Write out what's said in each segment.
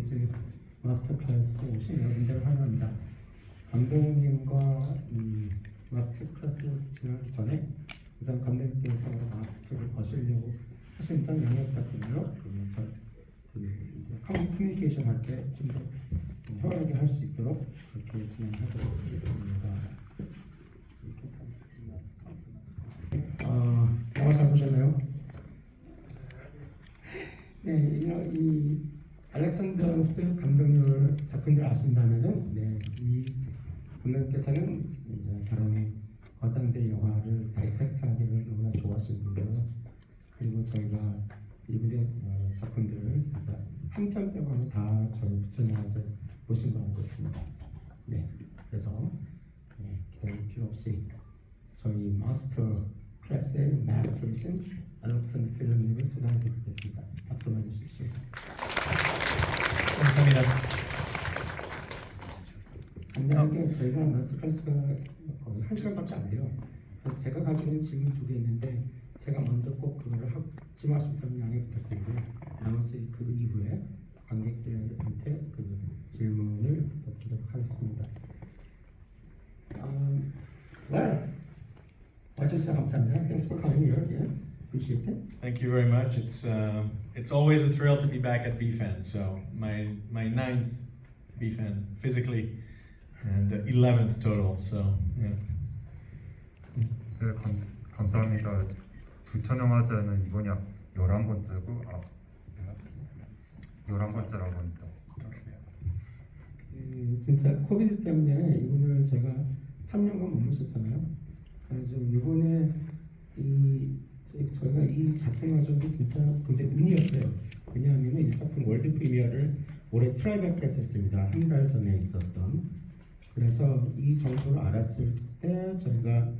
시리즈 마스터클래스 오신 여러분들을 환영합니다. 감독님과 마스터클래스 진행하기 전에 우선 감독님께서 마스크를 벗으려고 하신 점 양해 부탁드리고요. 이제 커뮤니케이션 할 때 좀 더 편하게 할 수 있도록 그렇게 진행하도록 하겠습니다. 영화 잘 보셨나요? 네, 이 알렉상드로 감독님을 작품들 아신다면은, 네, 이 감독님께서는 이제 다른 거장대 영화를 다이섹트하기를 너무나 좋아하시는 분이고요. 그리고 저희가 이분의 작품들을 진짜 한 편 빼고는 다 저희 부천영화제에서 보신 걸 알고 있습니다. 네, 그래서 기다릴 필요 없이 저희 마스터 클래스의 마스터이신 알렉상드로 필름님을 소개해드리겠습니다. 박수 많이 주십시오. 감사합니다. 간단하게 저희가 마스터 클래스가 거의 1시간밖에 안 돼요. 제가 가지고 있는 질문 2개 있는데 제가 먼저 꼭 그거를 말씀하실 점 양해 부탁드리고요. 나머지 그 이후에 관객들한테 그 질문을 드리도록 하겠습니다. 와주셔서 감사합니다. Thanks for coming here again. Appreciate it. Thank you very much. It's always a thrill to be back at BFAN. So my 9th BFAN physically and 11th total. So yeah. 네, 감사합니다. 부천영화제는 이번이 11번째고 11번째라고 합니다. 진짜 코비드 때문에 이분을 제가 3년간 못 모셨잖아요. 그래서 이번에 저희가 이 작품 가지고 진짜 굉장히 운이었어요. 왜냐하면 이 작품 월드 프리미어를 올해 트라이베카에서 했습니다. 한 달 전에 있었던. 그래서 이 정보를 알았을 때 저희가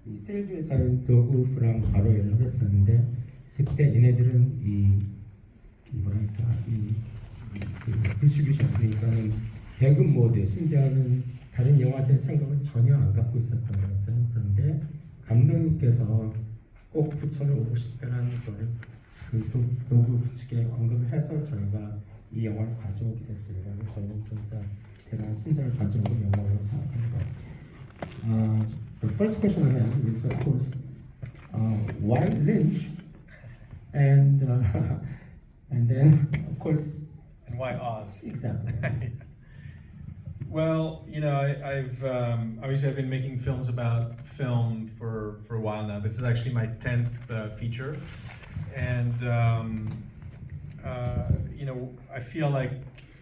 이 세일즈 회사인 더후프랑 바로 연락을 했었는데, 그때 얘네들은 이 디스트리뷰션, 그러니까는 배급 모드, 심지어는 다른 영화제 생각을 전혀 안 갖고 있었던 거였어요. 그런데 감독님께서 꼭 부천을 오고 싶다는 거를 그 노부 측에 언급을 해서 저희가 이 영화를 가져오게 됐습니다. 그래서 저는 진짜 대단한 신작을 가져온 영화라고 생각합니다. The first question I have is, of course, why Lynch, and then, of course, And why Oz? exactly. Well, you know, I've obviously I've been making films about film for a while now. This is actually my 10th feature, and you know, I feel like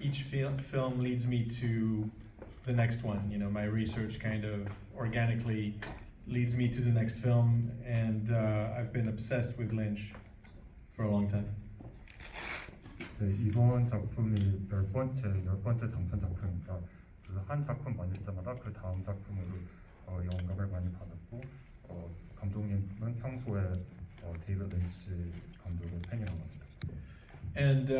each film leads me to the next one. You know, my research kind of organically leads me to the next film, and I've been obsessed with Lynch for a long time. 네, 이번 작품이 10번째 장편 작품입니다. 그래서 한 작품 만들 때마다 그 다음 작품으로 영감을 많이 받았고, 감독님은 평소에 데이비드 린치 감독의 팬이라고 합니다. And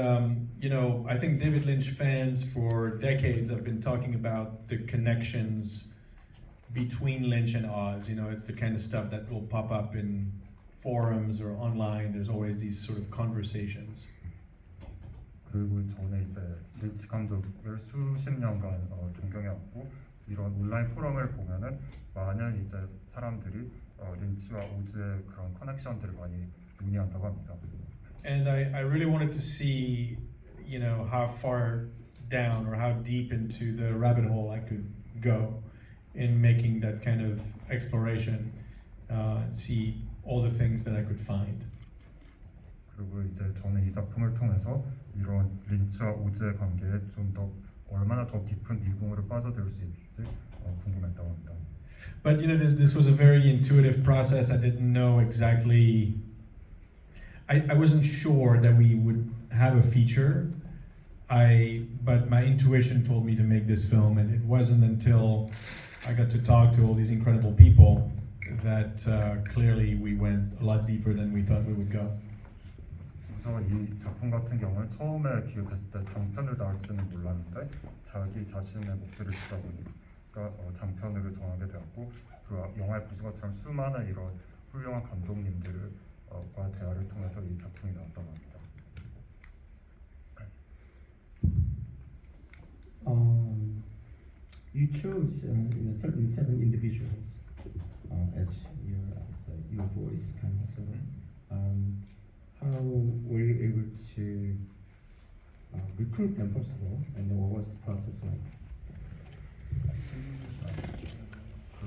you know, I think David Lynch fans for decades have been talking about the connections between Lynch and Oz. You know, it's the kind of stuff that will pop up in forums or online. There's always these sort of conversations. 그리고 저는 이제 린치 감독을 수십 년간 존경해왔고, 이런 온라인 포럼을 보면은 많은 이제 사람들이 린치와 오즈의 그런 커넥션들을 많이 논의한다고 합니다. And I really wanted to see, you know, how far down or how deep into the rabbit hole I could go in making that kind of exploration, and see all the things that I could find. 그리고 이제 저는 이 작품을 통해서 이런 린치와 오즈의 관계에 좀 더 얼마나 더 깊은 미궁으로 빠져들 수 있을지 궁금했다고 합니다. But you know, this was a very intuitive process. I didn't know exactly. I wasn't sure that we would have a feature. But my intuition told me to make this film, and it wasn't until I got to talk to all these incredible people that clearly we went a lot deeper than we thought we would go. 그래서 이 작품 같은 경우는 처음에 기획했을 때 장편을 나올지는 몰랐는데 자기 자신의 목소리를 듣다 보니까 장편으로 정하게 되었고, 그 영화에 보신 것처럼 수많은 이런 훌륭한 감독님들과 대화를 통해서 이 작품이 나왔다고 합니다. you chose certain 7 individuals as your voice kind of sort of. How were you able to recruit them first of all, and what was the process like? 그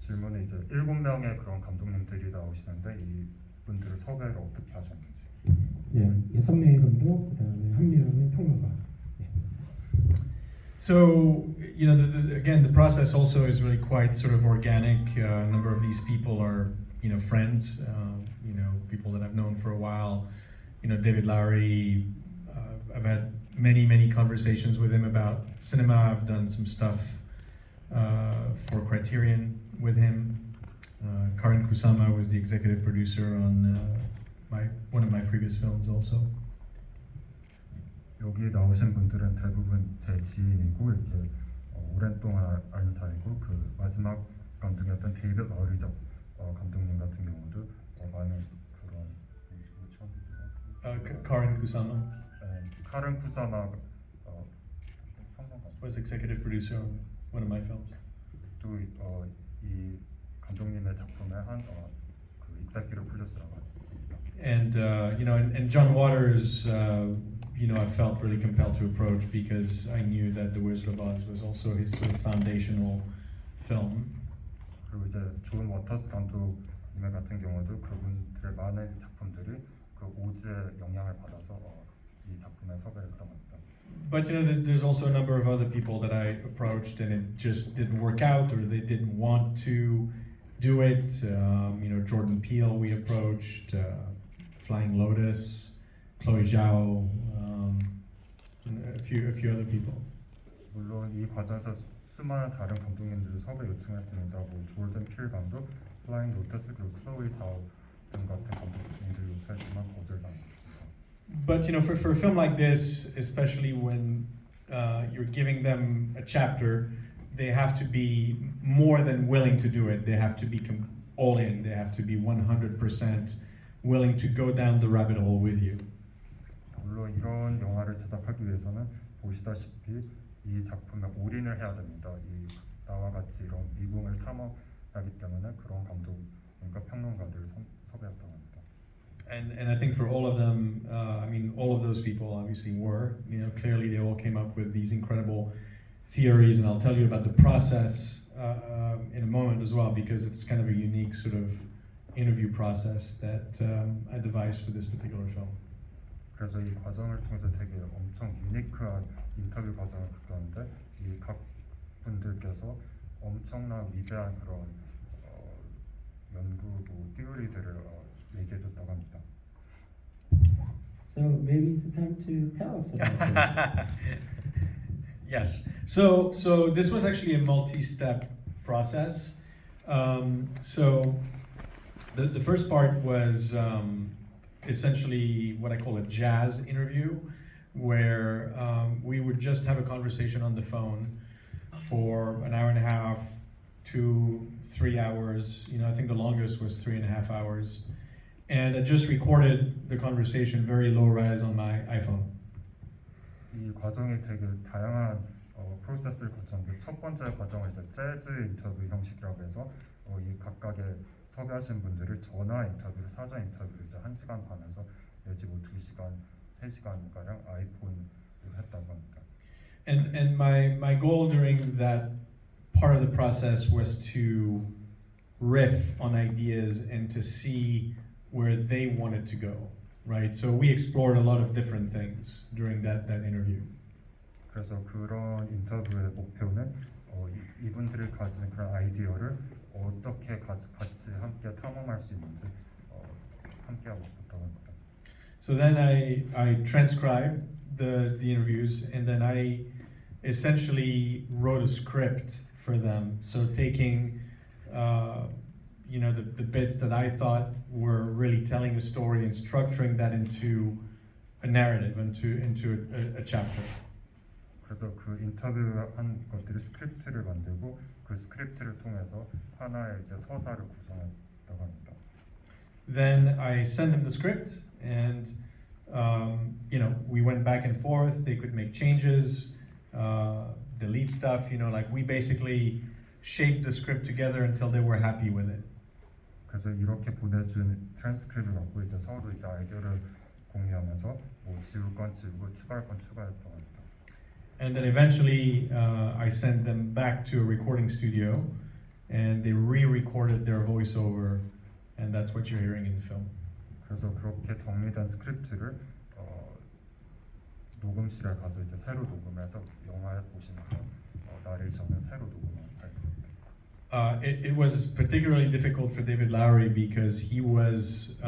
질문에 이제 7명의 그런 감독님들이 나오시는데 이분들을 섭외를 어떻게 하셨는지. 네, 6명의 감독, 그다음에 1명의 평론가. So, you know, again, the process also is really quite sort of organic. A number of these people are, you know, friends, you know, people that I've known for a while. You know, David Lowry, I've had many conversations with him about cinema. I've done some stuff for Criterion with him. Karin Kusama was the executive producer on one of my previous films also. 여기 나오신 분들은 대부분 제 지인이고 이렇게 오랜 동안 아는 사이고 그 마지막 감독이었던 데이비드 러리 감독님 같은 경우도 많은 그런 Karin Kusama 카른 쿠사마 was executive producer on one of my films. 또 이 감독님의 작품의 그 executive producer라고 합니다. And you know, and John Waters, you know, I felt really compelled to approach because I knew that The Wizard of Oz was also his sort of foundational film. 그리고 이제 존 워터스 감독님 같은 경우도 그분들의 많은 작품들이 그 오즈의 영향을 받아서 이 작품에 섭외를 했던 겁니다. But you know, there's also a number of other people that I approached and it just didn't work out, or they didn't want to do it. You know, Jordan Peele we approached, Flying Lotus, Chloe Zhao, and a few other people. 물론 이 과정에서 수많은 다른 감독님들을 섭외 요청했습니다. 뭐 조던 필 감독, 플라잉 로터스 그리고 클로이 자오 등 같은 감독님들 요청했지만 거절당했습니다. But you know, for a film like this, especially when you're giving them a chapter, they have to be more than willing to do it. They have to be all in. They have to be 100% willing to go down the rabbit hole with you. 물론 이런 영화를 제작하기 위해서는 보시다시피 이 작품에 올인을 해야 됩니다. 이 나와 같이 이런 미궁을 탐험하기 때문에 그런 감독과 평론가들을 섭외했다고 합니다. And I think for all of them, I mean, all of those people obviously were, you know, clearly they all came up with these incredible theories, and I'll tell you about the process in a moment as well, because it's kind of a unique sort of interview process that I devised for this particular film. 그래서 이 과정을 통해서 되게 엄청 유니크한 인터뷰 과정을 겪었는데 이 각 분들께서 엄청난 위대한 그런 연구 뭐 띠오리들을 얘기해줬다고 합니다. So maybe it's time to tell us about this. Yes. So this was actually a multi-step process. So the first part was essentially what I call a jazz interview, where we would just have a conversation on the phone for an hour and a half, 2-3 hours. You know, I think the longest was 3.5 hours. And I just recorded the conversation very low res on my iPhone. 이 과정이 되게 다양한 프로세스를 거쳤는데 첫 번째 과정은 이제 재즈 인터뷰 형식이라고 해서 이 각각의 섭외하신 분들을 전화 인터뷰를 사전 인터뷰를 이제 1시간 반에서 내지 뭐 2시간, 3시간 가량 아이폰으로 했다고 합니다. And my goal during that part of the process was to riff on ideas and to see where they wanted to go, right? So we explored a lot of different things during that interview. 그래서 그런 인터뷰의 목표는 이분들이 가진 그런 아이디어를 어떻게 같이 함께 탐험할 수 있는지 함께 하고 싶었다고 합니다. So then I transcribed the interviews, and then I essentially wrote a script for them. So taking you know, the bits that I thought were really telling a story and structuring that into a narrative, into a chapter. 그래서 그 인터뷰한 것들이 스크립트를 만들고 그 스크립트를 통해서 하나의 이제 서사를 구성했다고 합니다. Then I sent them the script, and you know, we went back and forth. They could make changes. delete stuff. Like we basically shaped the script together until they were happy with it. 그래서 이렇게 보내준 트랜스크립을 갖고 이제 서로 이제 아이디어를 공유하면서 뭐 지울 건 지우고 추가할 건 추가했다고 합니다. And then eventually I sent them back to a recording studio and they re-recorded their voiceover, and that's what you're hearing in the film. 그래서 그렇게 정리된 스크립트를 녹음실에 가서 이제 새로 녹음해서 영화에 보시면 나레이션은 새로 녹음할 겁니다. It was particularly difficult for David Lowry because he was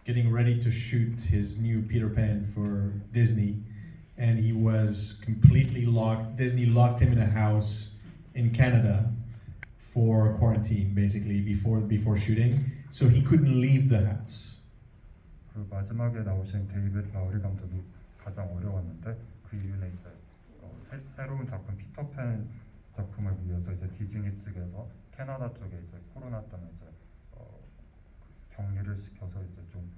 getting ready to shoot his new Peter Pan for Disney, and he was completely locked. Disney locked him in a house in Canada for quarantine, basically before shooting, so he couldn't leave the house. 그 마지막에 나오신 데이비드 라우리 감독이 가장 어려웠는데 그 이유는 이제 새로운 작품 피터팬 작품을 위해서 이제 디즈니 측에서 캐나다 쪽에 이제 코로나 때문에 이제 격리를 시켜서 이제 좀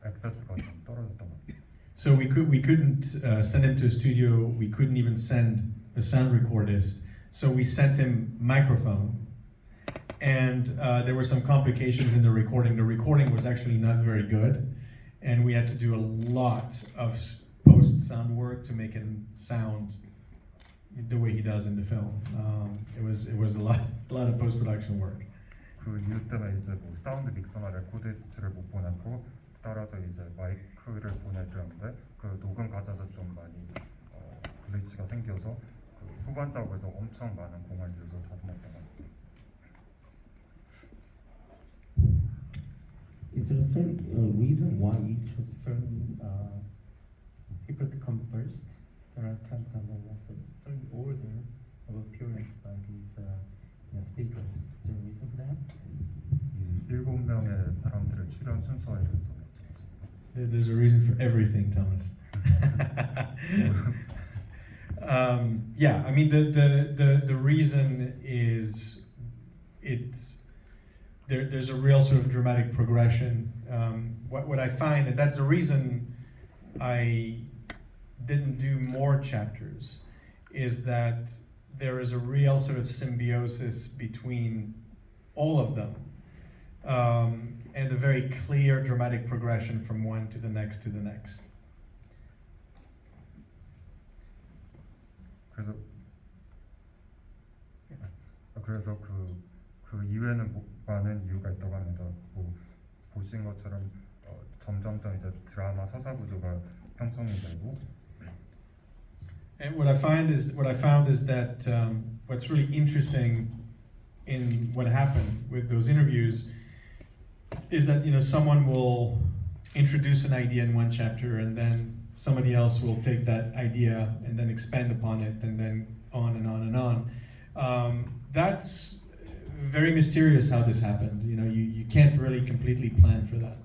액세스가 좀 떨어졌던 것 같아요. So we couldn't send him to a studio. We couldn't even send a sound recordist. So we sent him microphone, and there were some complications in the recording. The recording was actually not very good, and we had to do a lot of post sound work to make him sound the way he does in the film. It was a lot of post production work. 그 이유 때문에 이제 뭐 사운드 믹서나 레코디스트를 못 보냈고 따라서 이제 마이크를 보내드렸는데 그 녹음 과정에서 좀 많이 글리치가 생겨서 그 후반 작업에서 엄청 많은 공을 들여서 다듬었던 것 같아요. Is there a certain reason why you chose certain people to come first? There are kind of a certain order of appearance by these speakers. Is there a reason for that? 이 7명의 사람들의 출연 순서에 대해서 There's a reason for everything, Thomas. Yeah, I mean the reason is there's a real sort of dramatic progression. What I find, and that's the reason I didn't do more chapters, is that there is a real sort of symbiosis between all of them. And a very clear dramatic progression from one to the next to the next. 그래서 그 이유에는 많은 이유가 있다고 합니다. 뭐 보신 것처럼 점점점 이제 드라마 서사 구조가 형성이 되고. And what I found is that what's really interesting in what happened with those interviews is that someone will introduce an idea in one chapter and then somebody else will take that idea and then expand upon it and then on and on and on. That's very mysterious how this happened. You can't really completely plan for that.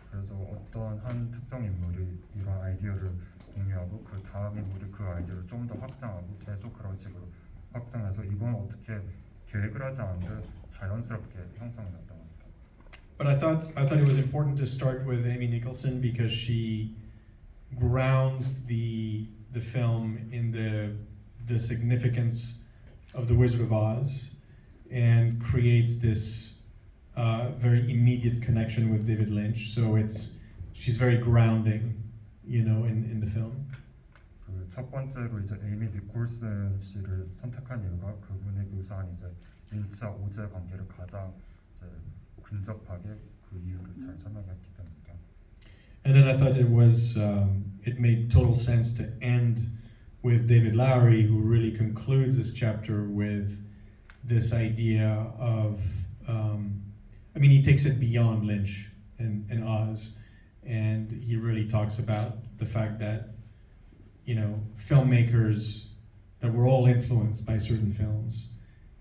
그래서 어떤 한 특정 인물이 이런 아이디어를 공유하고 그 다음 인물이 그 아이디어를 좀 더 확장하고 계속 그런 식으로 확장해서 이건 어떻게 계획을 하지 않는데 자연스럽게 형성이 됐다. But I thought it was important to start with Amy Nicholson because she grounds the film in the significance of the Wizard of Oz and creates this very immediate connection with David Lynch. So she's very grounding, in the film. 그 첫 번째로 이제 에이미 니콜슨 씨를 선택한 이유가 그분이 묘사한 이제 린치와 오즈의 관계를 가장 이제 근접하게 그 이유를 잘 설명했기 때문이다. And then I thought it made total sense to end with David Lowry, who really concludes this chapter with this idea of, he takes it beyond Lynch and Oz, and he really talks about the fact that, filmmakers, that we're all influenced by certain films,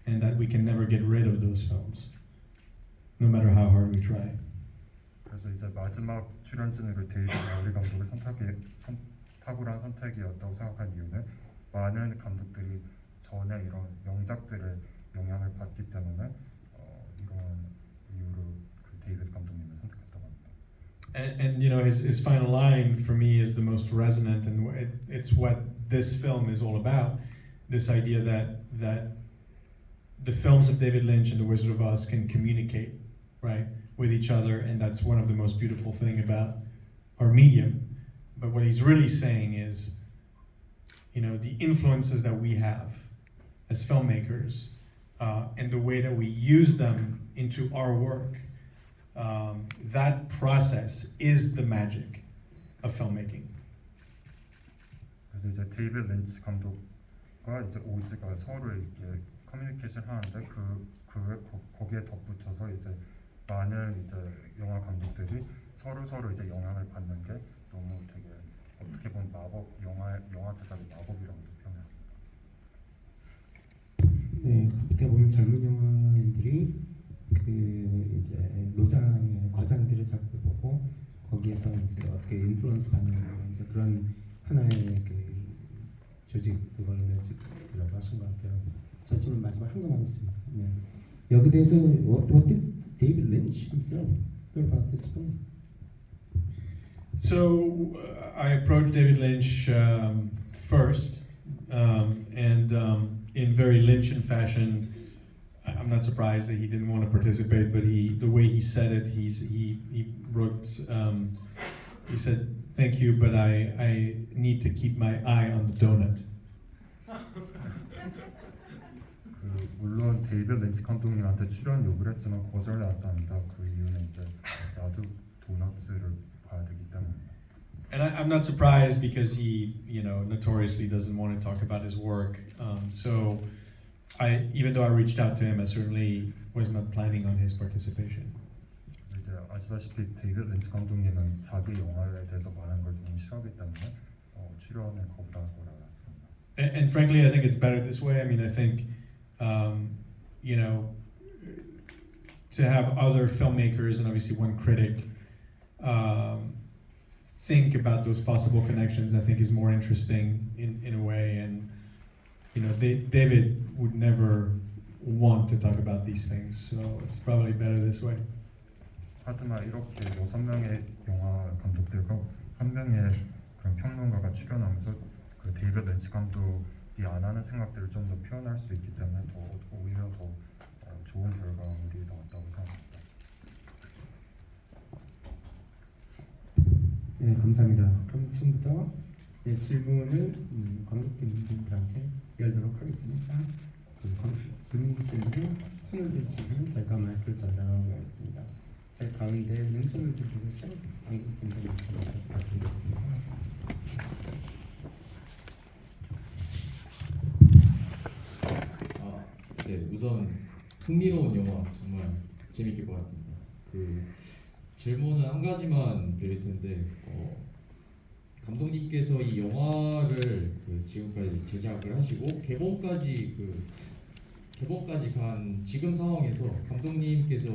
and that we can never get rid of those films, no matter how hard we try. 그래서 이제 마지막 출연진으로 데이비드 라우리 감독을 탁월한 선택이었다고 생각한 이유는 많은 감독들이 전에 이런 명작들의 영향을 받기 때문에 이런 이유로 그 데이비드 감독님을 선택했다고 합니다. and you know his final line for me is the most resonant, and it's what this film is all about. This idea that the films of David Lynch and The Wizard of Oz can communicate, right, with each other, and that's one of the most beautiful thing about our medium. But what he's really saying is, you know, the influences that we have as filmmakers and the way that we use them into our work, that process is the magic of filmmaking. 그래서 이제 데이비드 린치 감독과 이제 오즈가 서로 이렇게 커뮤니케이션 하는데 거기에 덧붙여서 이제 많은 이제 영화 감독들이 서로 이제 영향을 받는 게 너무 되게 어떻게 보면 마법 영화 제작의 마법이라고 표현했습니다. 네, 어떻게 보면 젊은 영화인들이 그 이제 노장의 과장들의 작품을 보고 거기에서 이제 어떻게 인플루언스 받는 이제 그런 하나의 그 조직 그걸 맺으려고 하신 것 같아요. 저 지금 마지막 한 거만 있습니다. 네. 여기 대해서 what is David Lynch himself thought about this film? So I approached David Lynch first, and in very Lynchian fashion, I'm not surprised that he didn't want to participate. But the way he said it, he wrote, he said, "Thank you, but I need to keep my eye on the donut." 물론 데이비드 린치 감독님한테 출연 요구를 했지만 거절해왔답니다. 그 이유는 이제 나도 도넛을 봐야 되기 때문입니다. And I'm not surprised because he, you know, notoriously doesn't want to talk about his work. So, even though I reached out to him, I certainly was not planning on his participation. 이제 아시다시피 데이비드 린치 감독님은 자기 영화에 대해서 말하는 걸 너무 싫어하기 때문에 출연을 거부할 거라고 했습니다. And frankly, I think it's better this way. I mean, I think, you know, to have other filmmakers and obviously one critic think about those possible connections, I think is more interesting in a way. And you know, David would never want to talk about these things, so it's probably better this way. 하지만 이렇게 6명의 영화 감독들과 한 명의 그런 평론가가 출연하면서 그 데이비드 린치 감독이 안 하는 생각들을 좀 더 표현할 수 있기 때문에 오히려 더 좋은 결과물이 나왔다고 생각합니다. 네, 감사합니다. 그럼 지금부터 질문을 관객분들한테 열도록 하겠습니다. 질문 주신 분은 손을 들시면 저희가 마이크를 전달하고 있습니다. 제 가운데 왼손을 들고 계신 분들 부탁드리겠습니다. 네, 우선 흥미로운 영화 정말 재밌게 보았습니다. 질문은 한 가지만 드릴 텐데 감독님께서 이 영화를 지금까지 제작을 하시고 개봉까지 간 지금 상황에서 감독님께서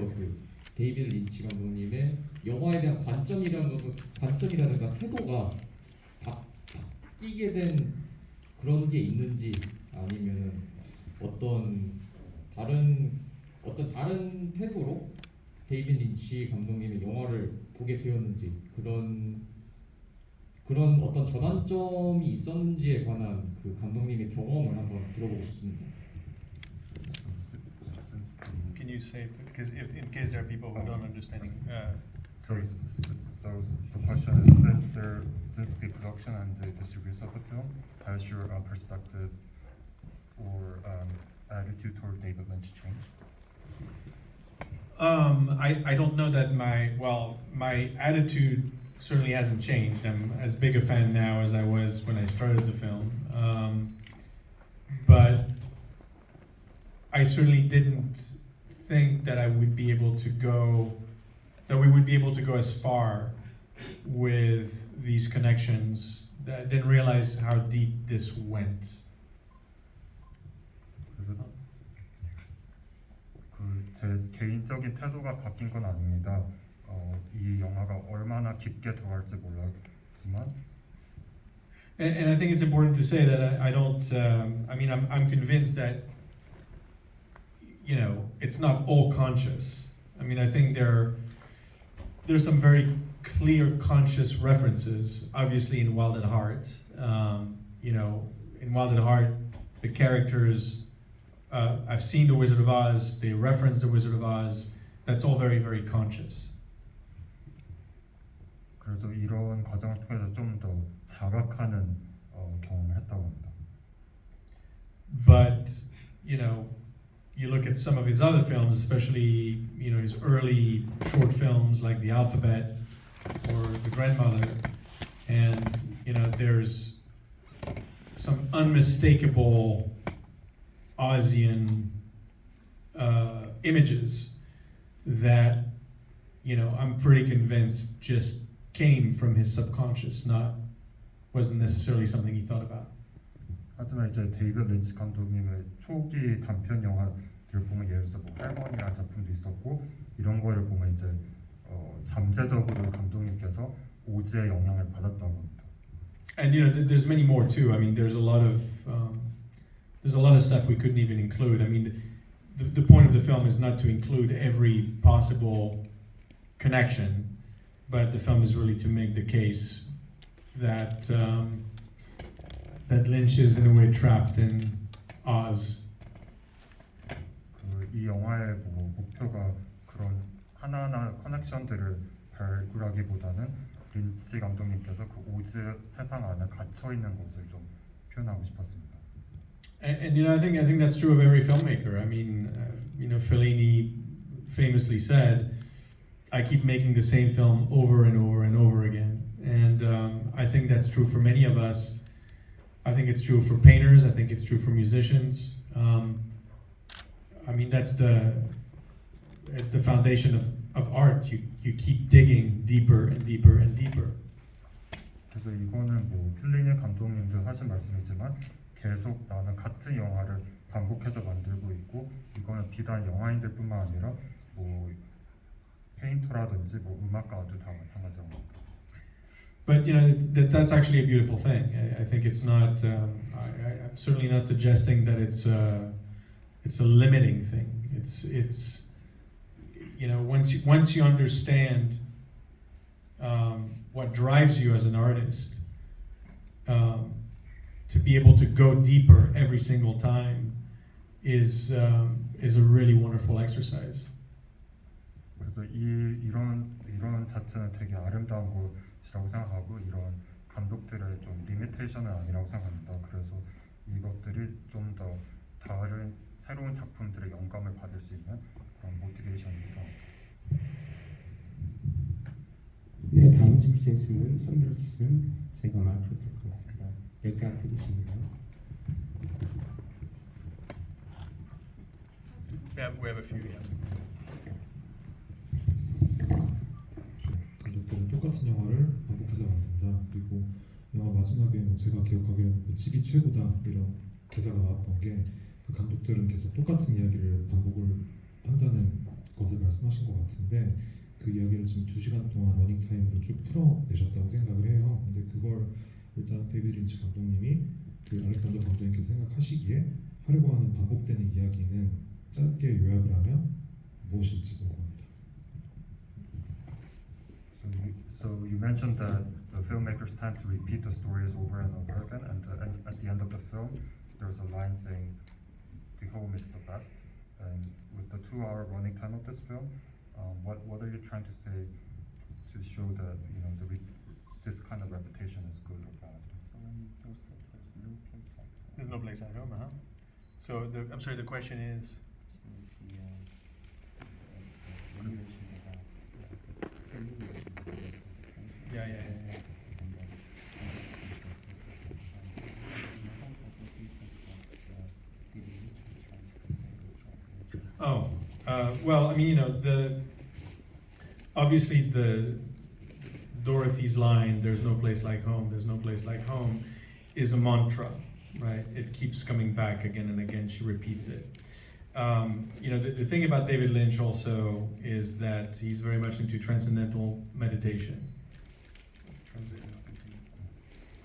데이비드 린치 감독님의 영화에 대한 관점이라든가 태도가 바뀌게 된 그런 게 있는지 아니면은 어떤 다른 태도로 데이비드 린치 감독님의 영화를 보게 되었는지 그런 어떤 전환점이 있었는지에 관한 그 감독님의 경험을 한번 들어보고 싶습니다. Can you say, because in case there are people who don't understand? So the question is, since the production and the distribution of the film, has your perspective or attitude toward David Lynch changed? I don't know that my attitude certainly hasn't changed. I'm as big a fan now as I was when I started the film, but I certainly didn't think that we would be able to go as far with these connections. I didn't realize how deep this went. 제 개인적인 태도가 바뀐 건 아닙니다. 이 영화가 얼마나 깊게 들어갈지 몰랐지만. And I think it's important to say that I don't. I mean, I'm convinced that, you know, it's not all conscious. I mean, I think there's some very clear, conscious references. Obviously, in Wild at Heart, in Wild at Heart, the characters. I've seen The Wizard of Oz. They reference The Wizard of Oz. That's all very, very conscious. 그래서 이런 과정을 통해서 좀 더 자각하는 경험을 했다고 합니다. But you look at some of his other films, especially his early short films like The Alphabet or The Grandmother, and there's some unmistakable Ozian images that I'm pretty convinced just came from his subconscious, wasn't necessarily something he thought about. 하지만 이제 데이비드 린치 감독님의 초기 단편 영화들 보면 예를 들어서 뭐 할머니라는 작품도 있었고 이런 거를 보면 이제 잠재적으로 감독님께서 오즈의 영향을 받았다고 합니다. And there's many more too. I mean, there's a lot of stuff we couldn't even include. I mean, the point of the film is not to include every possible connection, but the film is really to make the case that that Lynch is in a way trapped in Oz. 이 영화의 목표가 그런 하나하나 커넥션들을 발굴하기보다는 린치 감독님께서 그 오즈 세상 안에 갇혀 있는 것을 좀 표현하고 싶었습니다. And I think that's true of every filmmaker. I mean, Fellini famously said, "I keep making the same film over and over and over again." And I think that's true for many of us. I think it's true for painters. I think it's true for musicians. I mean, it's the foundation of art. You keep digging deeper and deeper and deeper. 그래서 이거는 뭐 필리니 감독님도 하신 말씀이지만 계속 나는 같은 영화를 반복해서 만들고 있고 이거는 비단 영화인들뿐만 아니라 뭐 페인터라든지 뭐 음악가도 다 마찬가지입니다. But that's actually a beautiful thing. I think it's not. I'm certainly not suggesting that it's a limiting thing. It's once you understand what drives you as an artist, to be able to go deeper every single time is a really wonderful exercise. 그래서 이런 자체는 되게 아름다운 것이라고 생각하고 이런 감독들의 좀 리미테이션은 아니라고 생각합니다. 그래서 이것들이 좀 더 다른 새로운 작품들의 영감을 받을 수 있는 그런 모티베이션이기도 합니다. 네, 다음 질문은 손 들어주시면 제가 마이크를 될 것 같습니다. 여기가 앞에 계십니다. We have a few. Yeah. 감독들은 똑같은 영화를 반복해서 만든다. 그리고 영화 마지막에 제가 기억하기로는 집이 최고다 이런 대사가 나왔던 게 그 감독들은 계속 똑같은 이야기를 반복을 한다는 것을 말씀하신 것 같은데 그 이야기를 지금 2시간 동안 러닝타임으로 쭉 풀어내셨다고 생각을 해요. 근데 그걸 일단 데이비드 린치 감독님이 그 알렉산더 감독님께서 생각하시기에 하려고 하는 반복되는 이야기는 짧게 요약을 하면 무엇일지 궁금합니다. So you mentioned that the filmmakers tend to repeat the stories over and over again, and at the end of the film, there's a line saying, "The home is the best." And with the 2-hour running time of this film, what are you trying to say to show that this kind of repetition is good or bad? There's no place like home, huh? So I'm sorry. The question is. Yeah. Oh, well, I mean, obviously the Dorothy's line, "There's no place like home, there's no place like home," is a mantra, right? It keeps coming back again and again. She repeats it. The thing about David Lynch also is that he's very much into transcendental meditation.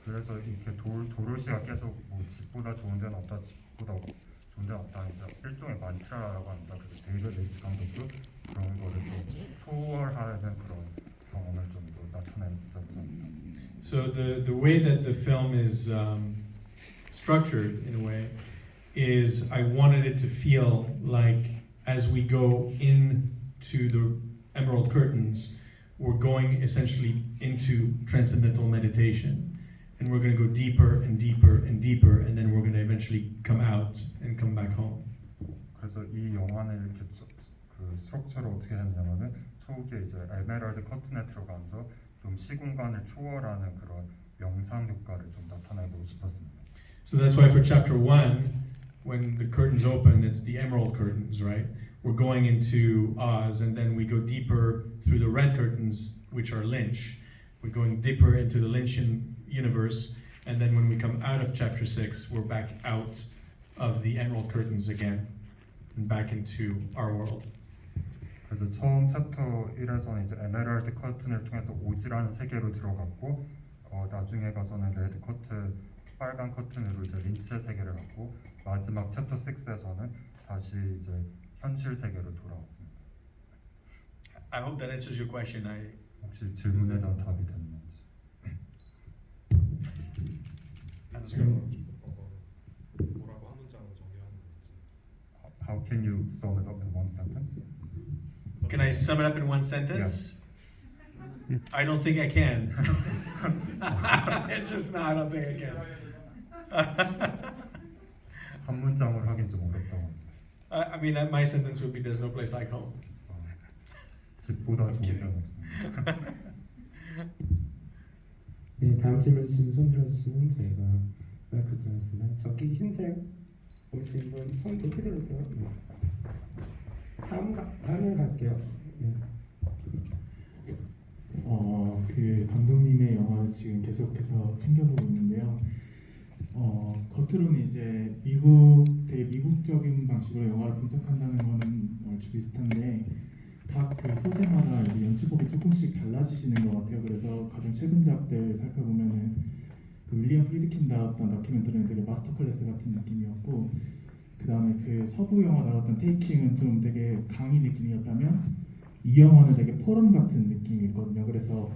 그래서 이렇게 도로시가 계속 뭐 집보다 좋은 데는 없다, 집보다 좋은 데는 없다, 이제 일종의 만트라라고 합니다. 그래서 데이비드 린치 감독도 그런 거를 좀 초월하는 그런 경험을 좀 더 나타내자고 합니다. So the way that the film is structured in a way is I wanted it to feel like as we go into the emerald curtains, we're going essentially into transcendental meditation, and we're going to go deeper and deeper and deeper, and then we're going to eventually come out and come back home. 그래서 이 영화는 이렇게 그 스트럭처를 어떻게 했냐면은 초기에 이제 에메랄드 커튼에 들어가면서 좀 시공간을 초월하는 그런 명상 효과를 좀 나타내고 싶었습니다. So that's why for chapter 1, when the curtains open, it's the emerald curtains, right? We're going into Oz, and then we go deeper through the red curtains, which are Lynch. We're going deeper into the Lynchian universe, and then when we come out of chapter 6, we're back out of the emerald curtains again, and back into our world. 그래서 처음 챕터 1에서는 이제 에메랄드 커튼을 통해서 오지라는 세계로 들어갔고 나중에 가서는 레드 커튼, 빨간 커튼으로 이제 린치의 세계를 갔고 마지막 챕터 6에서는 다시 이제 현실 세계로 돌아왔습니다. I hope that answers your question. 혹시 질문에 대한 답이 됐는지. 뭐라고 한 문장으로 정리하는 건지. How can you sum it up in one sentence? Can I sum it up in one sentence? I don't think I can. It's just no, I don't think I can. 한 문장으로 하긴 좀 어렵다고 합니다. I mean, my sentence would be "There's no place like home." 집보다 좋은 데 없습니다. 네, 다음 질문 주시면 손 들어주시면 저희가 마이크 전하겠습니다. 저기 흰색 보시는 분 손 높이 들어주세요. 네. 다음에 갈게요. 네. 그 감독님의 영화를 지금 계속해서 챙겨보고 있는데요. 겉으로는 이제 되게 미국적인 방식으로 영화를 분석한다는 거는 얼추 비슷한데 각 그 소재마다 이제 연출법이 조금씩 달라지시는 것 같아요. 그래서 가장 최근 작들 살펴보면은 그 윌리엄 프리드킨 나왔던 다큐멘터리는 되게 마스터클래스 같은 느낌이었고, 그 다음에 그 서부 영화 나왔던 테이킹은 좀 되게 강의 느낌이었다면 이 영화는 되게 포럼 같은 느낌이 있거든요. 그래서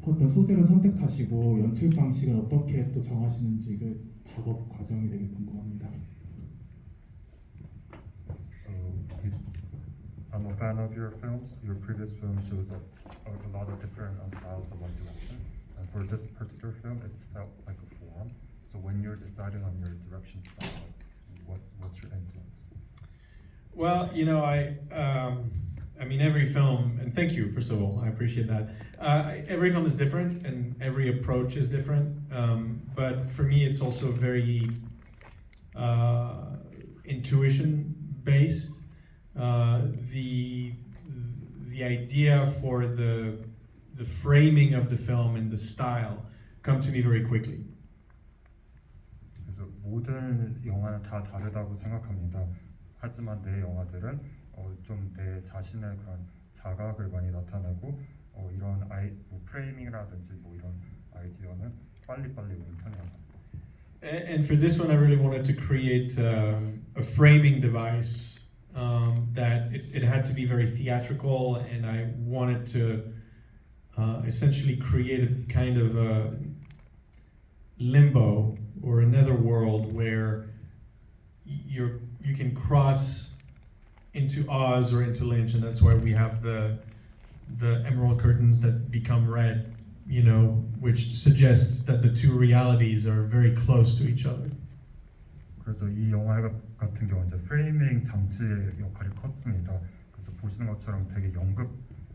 어떤 소재를 선택하시고 연출 방식을 어떻게 또 정하시는지 그 작업 과정이 되게 궁금합니다. I'm a fan of your films. Your previous film shows a lot of different styles of direction, and for this particular film, it felt like a forum. So when you're deciding on your direction style, what's your influence? Well, you know, I mean, every film, and thank you, first of all, I appreciate that. Every film is different, and every approach is different. But for me, it's also very intuition-based. The idea for the framing of the film and the style come to me very quickly. 그래서 모든 영화는 다 다르다고 생각합니다. 하지만 내 영화들은 좀 내 자신의 그런 자각을 많이 나타내고 이런 프레이밍이라든지 뭐 이런 아이디어는 빨리빨리 오는 편이에요. And for this one, I really wanted to create a framing device that it had to be very theatrical, and I wanted to essentially create a kind of a limbo or another world where you can cross into Oz or into Lynch, and that's why we have the emerald curtains that become red, you know, which suggests that the two realities are very close to each other. 그래서 이 영화 같은 경우 이제 프레이밍 장치의 역할이 컸습니다. 그래서 보시는 것처럼 되게 연극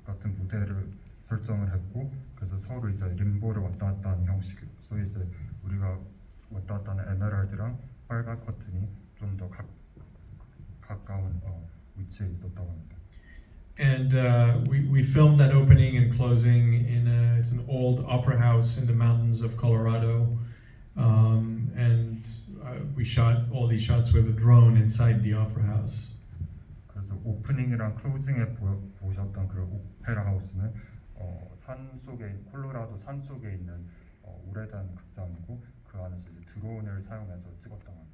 같은 무대를 설정을 했고, 그래서 서로 이제 림보를 왔다 갔다 하는 형식. 소위 이제 우리가 왔다 갔다 하는 에메랄드랑 빨간 커튼이 좀 더 가까운 위치에 있었다고 합니다. And we filmed that opening and closing in it's an old opera house in the mountains of Colorado, and we shot all these shots with a drone inside the opera house. 그래서 오프닝이랑 클로징에 보셨던 그 오페라 하우스는 산 속에 콜로라도 산 속에 있는 오래된 극장이고 그 안에서 이제 드론을 사용해서 찍었다고 합니다.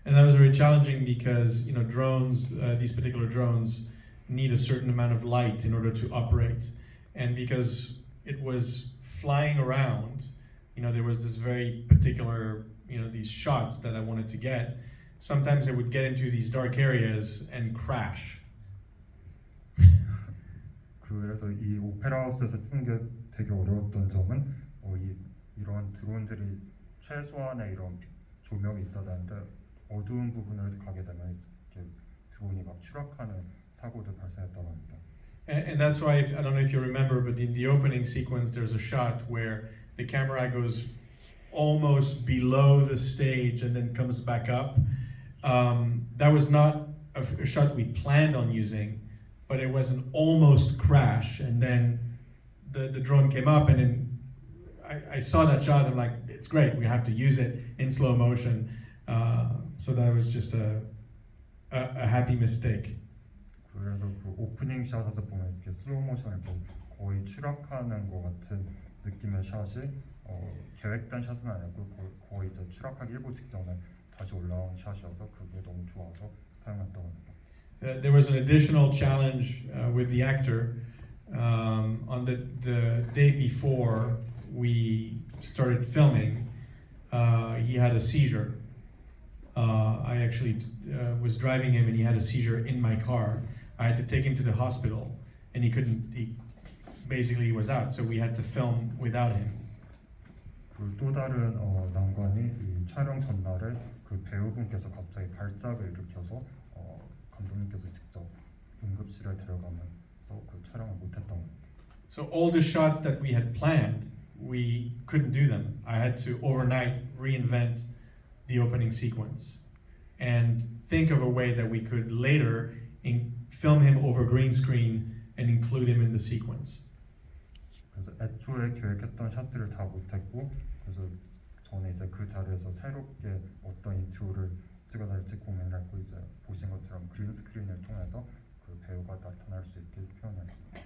And that was very challenging because you know drones, these particular drones, need a certain amount of light in order to operate, and because it was flying around. You know, there was this very particular, you know, these shots that I wanted to get. Sometimes I would get into these dark areas and crash. 그래서 이 오페라 하우스에서 찍는 게 되게 어려웠던 점은 이런 드론들이 최소한의 이런 조명이 있어야 되는데 어두운 부분을 가게 되면 이렇게 드론이 막 추락하는 사고도 발생했다고 합니다. And that's why, I don't know if you remember, but in the opening sequence there's a shot where the camera goes almost below the stage and then comes back up. That was not a shot we planned on using, but it was an almost crash, and then the drone came up, and then I saw that shot. I'm like, it's great. We have to use it in slow motion. So that was just a happy mistake. 그래서 그 오프닝 샷에서 보면 이렇게 슬로우 모션을 거의 추락하는 것 같은 느낌의 샷이 계획된 샷은 아니고 거의 이제 추락하기 일보 직전에 다시 올라온 샷이어서 그게 너무 좋아서 사용했다고 합니다. There was an additional challenge with the actor. On the day before we started filming, he had a seizure. I actually was driving him and he had a seizure in my car. I had to take him to the hospital and he basically was out, so we had to film without him. 그 또 다른 난관이 이 촬영 전날에 그 배우분께서 갑자기 발작을 일으켜서 감독님께서 직접 응급실에 데려가면서 그 촬영을 못했던 겁니다. So all the shots that we had planned, we couldn't do them. I had to overnight reinvent the opening sequence and think of a way that we could later film him over green screen and include him in the sequence. 그래서 애초에 계획했던 샷들을 다 못했고 그래서 저는 이제 그 자리에서 새롭게 어떤 인트로를 찍어야 될지 고민을 했고 이제 보신 것처럼 그린 스크린을 통해서 그 배우가 나타날 수 있게 표현했습니다.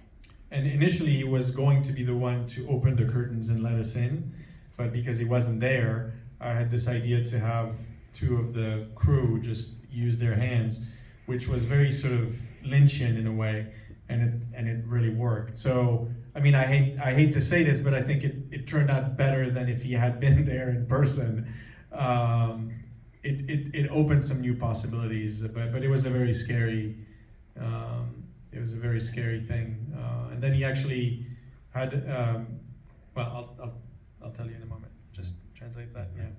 And initially he was going to be the one to open the curtains and let us in, but because he wasn't there, I had this idea to have two of the crew just use their hands, which was very sort of Lynchian in a way, and it really worked. So I mean, I hate to say this, but I think it turned out better than if he had been there in person. It opened some new possibilities, but it was a very scary thing. And then he actually had well, I'll tell you in a moment. Just translate that. Yeah.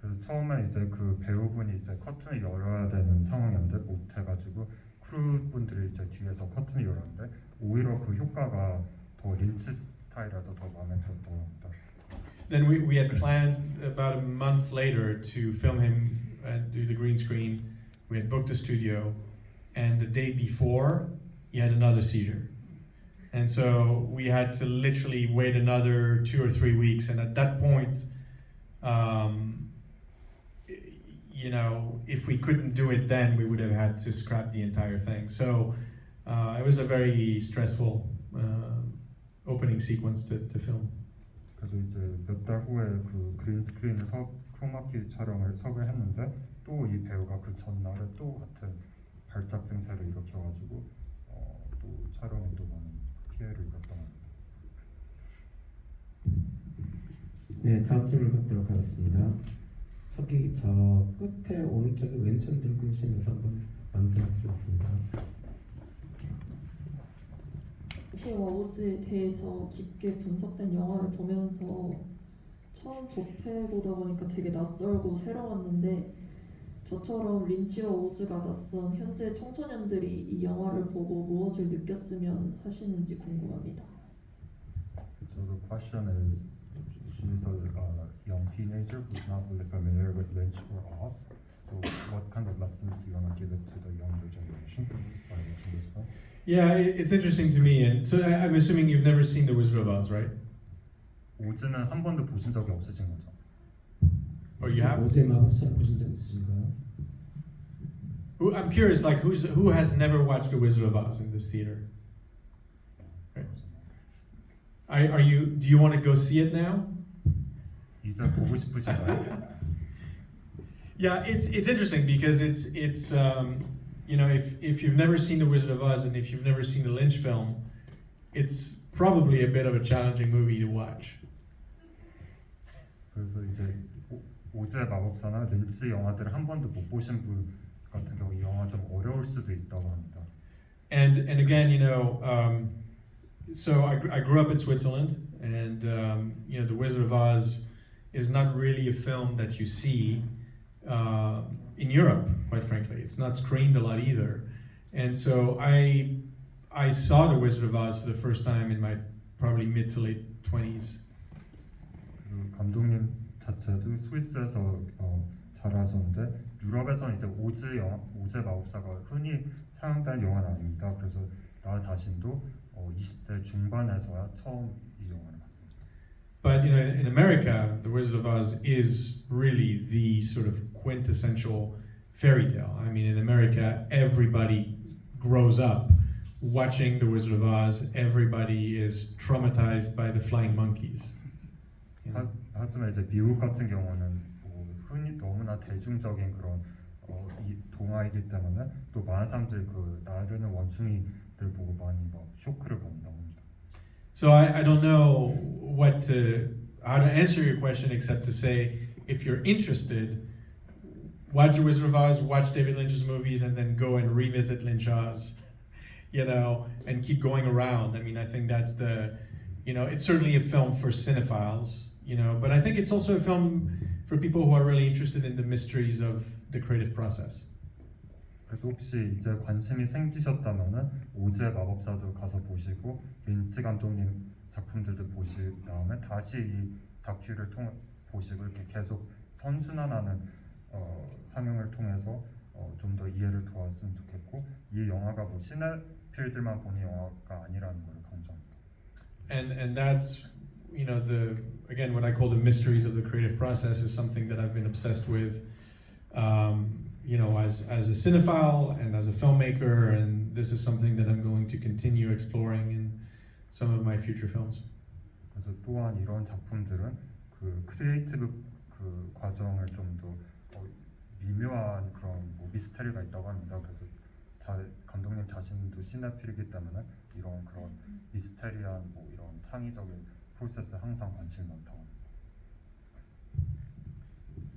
그래서 처음에 이제 그 배우분이 이제 커튼을 열어야 되는 상황이었는데 못 해가지고 크루분들이 이제 뒤에서 커튼을 열었는데 오히려 그 효과가 더 린치 스타일이라서 더 마음에 들었던 것 같다. Then we had planned about a month later to film him and do the green screen. We had booked a studio, and the day before he had another seizure, and so we had to literally wait another 2 or 3 weeks. And at that point, you know, if we couldn't do it then, we would have had to scrap the entire thing. So it was a very stressful opening sequence to film. 그래서 이제 몇 달 후에 그 그린 스크린을 크로마키 촬영을 섭외했는데 또 이 배우가 그 전날에 또 같은 발작 증세를 일으켜가지고 또 촬영에 또 많은 피해를 입었던 겁니다. 네, 다음 질문 받도록 하겠습니다. 저기 저 끝에 오른쪽에 왼손 들고 계시면서 한번 먼저 드렸습니다. 린치와 오즈에 대해서 깊게 분석된 영화를 보면서 처음 접해보다 보니까 되게 낯설고 새로웠는데 저처럼 린치와 오즈가 낯선 현재 청소년들이 이 영화를 보고 무엇을 느꼈으면 하시는지 궁금합니다. So the question is, she's a young teenager who's not really familiar with Lynch or Oz. So what kind of lessons do you want to give it to the younger generation by watching this film? Yeah, it's interesting to me. And so I'm assuming you've never seen The Wizard of Oz, right? 오즈는 한 번도 보신 적이 없으신 거죠? Or you have? 오즈의 마법사 보신 적 있으신가요? I'm curious, like who has never watched The Wizard of Oz in this theater? Right. Are you? Do you want to go see it now? 이제 보고 싶으신가요? Yeah, it's interesting because it's you know, if you've never seen The Wizard of Oz and if you've never seen the Lynch film, it's probably a bit of a challenging movie to watch. 그래서 이제 오즈의 마법사나 린치 영화들을 한 번도 못 보신 분 같은 경우 이 영화 좀 어려울 수도 있다고 합니다. And again, you know, so I grew up in Switzerland, and you know, The Wizard of Oz is not really a film that you see in Europe, quite frankly. It's not screened a lot either, and so I saw The Wizard of Oz for the first time in my probably mid to late 20s. 그 감독님 자체도 스위스에서 자라셨는데 유럽에서는 이제 오즈의 마법사가 흔히 상영된 영화는 아닙니다. 그래서 나 자신도 20대 중반에서야 처음 이 영화를 봤습니다. But you know, in America, The Wizard of Oz is really the sort of quintessential fairy tale. I mean, in America, everybody grows up watching The Wizard of Oz. Everybody is traumatized by the flying monkeys. You know? 하지만 이제 미국 같은 경우는 흔히 너무나 대중적인 그런 이 동화이기 때문에 또 많은 사람들이 그 나르는 원숭이들 보고 많이 막 쇼크를 받는다고 합니다. So I don't know how to answer your question except to say, if you're interested, watch The Wizard of Oz, watch David Lynch's movies, and then go and revisit Lynch Oz, you know, and keep going around. I mean, I think that's it's certainly a film for cinephiles, you know, but I think it's also a film for people who are really interested in the mysteries of the creative process. 그래서 혹시 이제 관심이 생기셨다면은 오즈의 마법사도 가서 보시고 린치 감독님 작품들도 보신 다음에 다시 이 다큐를 보시고 이렇게 계속 선순환하는 상영을 통해서 좀 더 이해를 도왔으면 좋겠고 이 영화가 뭐 시네필들만 보는 영화가 아니라는 걸 강조합니다. And that's again what I call the mysteries of the creative process is something that I've been obsessed with. As a cinephile and as a filmmaker, and this is something that I'm going to continue exploring in some of my future films. 그래서 또한 이런 작품들은 그 크리에이티브 그 과정을 좀 더 미묘한 그런 뭐 미스터리가 있다고 합니다. 그래서 감독님 자신도 시네필이기 때문에 이런 그런 미스터리한 뭐 이런 창의적인 프로세스에 항상 관심이 많다고 합니다.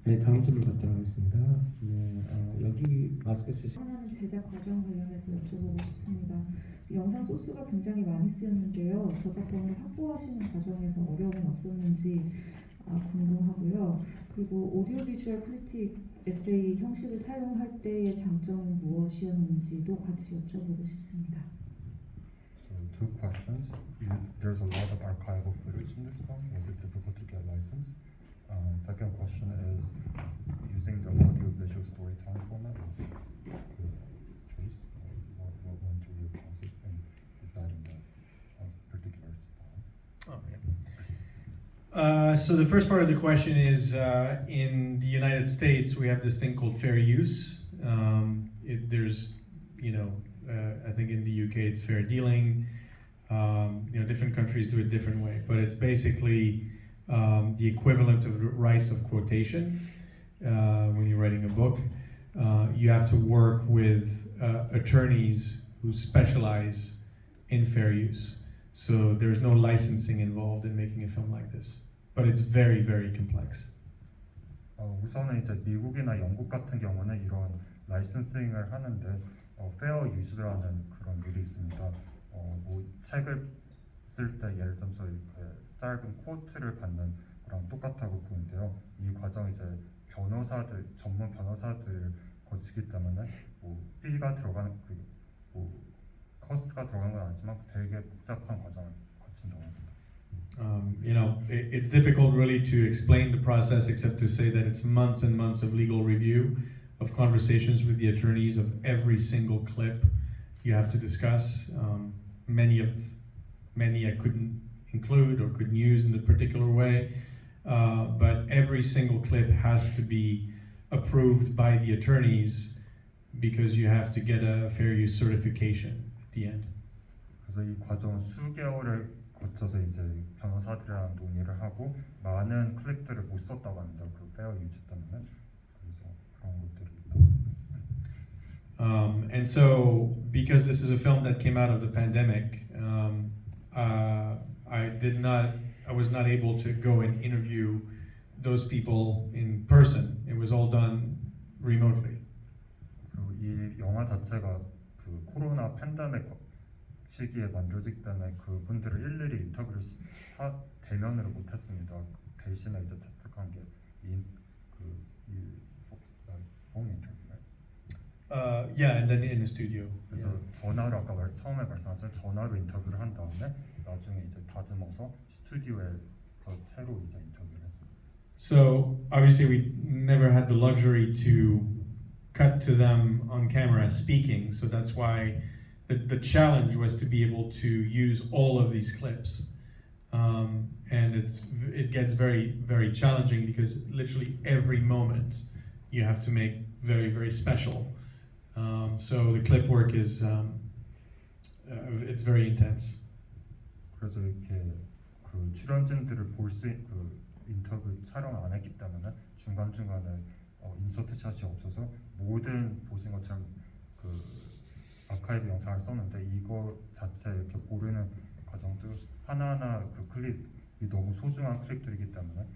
네, 다음 질문 받도록 하겠습니다. 네, 여기 마스터클래스 하나는 제작 과정 관련해서 여쭤보고 싶습니다. 영상 소스가 굉장히 많이 쓰였는데요. 저작권을 확보하시는 과정에서 어려움은 없었는지 궁금하고요. 그리고 오디오 비주얼 크리틱 에세이 형식을 사용할 때의 장점은 무엇이었는지도 같이 여쭤보고 싶습니다. So two questions. There's a lot of archival footage in this film. Was it difficult to get licensed? Second question is using the audio-visual storytelling format. Was it a good choice? What went through your process in deciding that particular style? So the first part of the question is in the United States we have this thing called fair use. I think in the UK it's fair dealing. Different countries do it different way, but it's basically the equivalent of the rights of quotation. When you're writing a book, you have to work with attorneys who specialize in fair use. So there's no licensing involved in making a film like this, but it's very, very complex. 우선은 이제 미국이나 영국 같은 경우는 이런 라이선싱을 하는데 페어 유즈라는 그런 룰이 있습니다. 뭐 책을 쓸 때 예를 들어서 이렇게 짧은 코트를 받는 거랑 똑같다고 보는데요. 이 과정 이제 전문 변호사들을 거치기 때문에 뭐 피가 들어가는 커스트가 들어가는 건 아니지만 되게 복잡한 과정을 거친다고 합니다. It's difficult really to explain the process except to say that it's months and months of legal review, of conversations with the attorneys of every single clip you have to discuss. Many I couldn't include or couldn't use in a particular way, but every single clip has to be approved by the attorneys because you have to get a fair use certification at the end. 그래서 이 과정은 수개월을 거쳐서 이제 변호사들이랑 논의를 하고 많은 클립들을 못 썼다고 합니다. 그 페어 유지 때문에. 그래서 그런 것들이 And so, because this is a film that came out of the pandemic, I was not able to go and interview those people in person. It was all done remotely. 그리고 이 영화 자체가 그 코로나 팬데믹 시기에 만들어지기 때문에 그분들을 일일이 인터뷰를 대면으로 못했습니다. 대신에 이제 채택한 게이 홈 인터뷰인가요? Yeah, and then in the studio. 그래서 전화로 아까 처음에 말씀하신 전화로 인터뷰를 한 다음에 나중에 이제 다듬어서 스튜디오에서 새로 이제 인터뷰를 했습니다. So obviously we never had the luxury to cut to them on camera speaking, so that's why the challenge was to be able to use all of these clips. And it gets very, very challenging because literally every moment you have to make very, very special. So the clip work is it's very intense. 그래서 이렇게 그 출연진들을 볼 수 그 인터뷰 촬영 안 했기 때문에 중간 중간에 인서트 샷이 없어서 모든 보신 것처럼 그 아카이브 영상을 썼는데 이거 자체 이렇게 고르는 과정도 하나하나 그 클립이 너무 소중한 클립들이기 때문에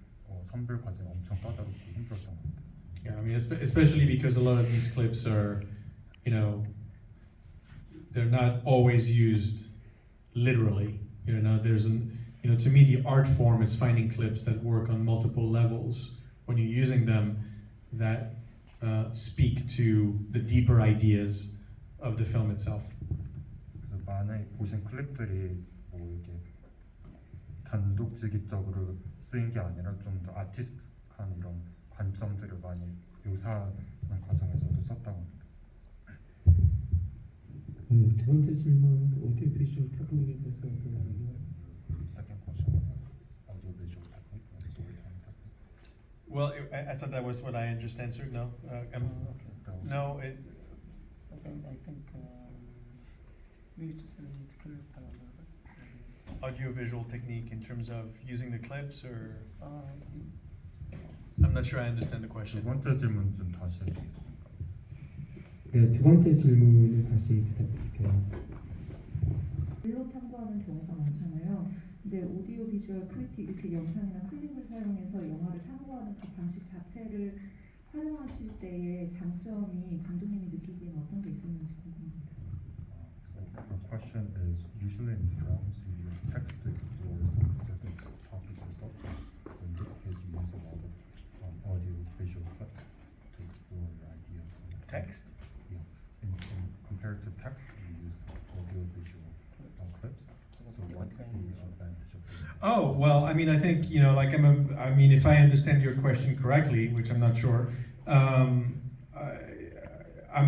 선별 과정이 엄청 까다롭고 힘들었던 것 같아요. Yeah, I mean, especially because a lot of these clips are, they're not always used literally. To me, the art form is finding clips that work on multiple levels. When you're using them, that speak to the deeper ideas of the film itself. 그래서 많이 보신 클립들이 뭐 이렇게 단독직입적으로 쓰인 게 아니라 좀 더 아티스틱한 이런 관점들을 많이 묘사하는 과정에서도 썼다고 합니다. 두 번째 질문 오디오 비주얼 테크닉에 대해서 Second question, audio visual technique and storytelling technique. Well, I thought that was what I just answered. No, no. I think we just need to clarify a little bit. Audio-visual technique in terms of using the clips, or I'm not sure I understand the 두 question. 번째 질문 좀 다시 해주겠습니까? 네, 두 번째 질문을 다시 부탁드릴게요. 글로 탐구하는 경우가 많잖아요. 근데 오디오 비주얼 크리틱 이렇게 영상이나 클립을 사용해서 영화를 탐구하는 그 방식 자체를 활용하실 때의 장점이 감독님이 느끼기에는 어떤 게 있었는지 궁금합니다. The question is, usually in films you use text to explore some certain topic or subject. In this case, you use a lot of audio visual clips to explore your ideas. Text? Yeah. Compared to text, you use audio visual clips. So what's the advantage of it? Oh, well, I mean, I think, if I understand your question correctly, which I'm not sure, I'm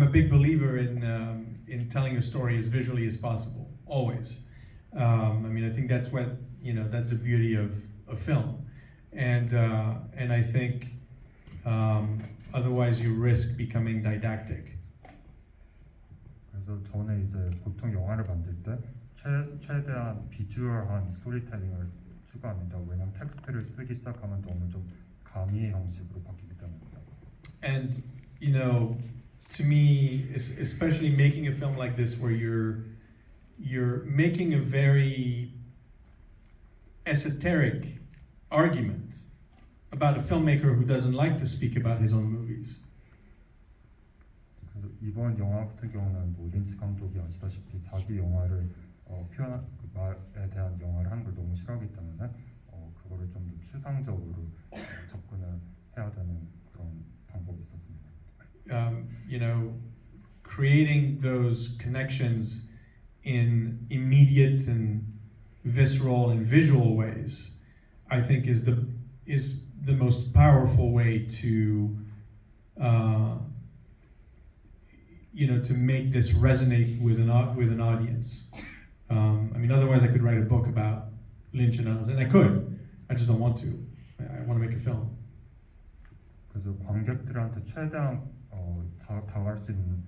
a big believer in telling a story as visually as possible, always. I think that's what, that's the beauty of film. And I think otherwise you risk becoming didactic. 그래서 저는 이제 보통 영화를 만들 때 최대한 비주얼한 스토리텔링을 추구합니다. 왜냐면 텍스트를 쓰기 시작하면 너무 좀 강의 형식으로 바뀌기 때문입니다. And to me, especially making a film like this, where you're making a very esoteric argument about a filmmaker who doesn't like to speak about his own movies. 그래서 이번 영화 같은 경우는 뭐 린치 감독이 아시다시피 자기 영화를 표현한 그 말에 대한 영화를 하는 걸 너무 싫어하기 때문에 그거를 좀 더 추상적으로 접근을 해야 되는 그런 방법이 있었습니다. Creating those connections in immediate and visceral and visual ways, I think is the most powerful way to to make this resonate with an audience. Otherwise I could write a book about Lynch and others, and I could. I just don't want to. I want to make a film. 그래서 관객들한테 최대한 다가갈 수 있는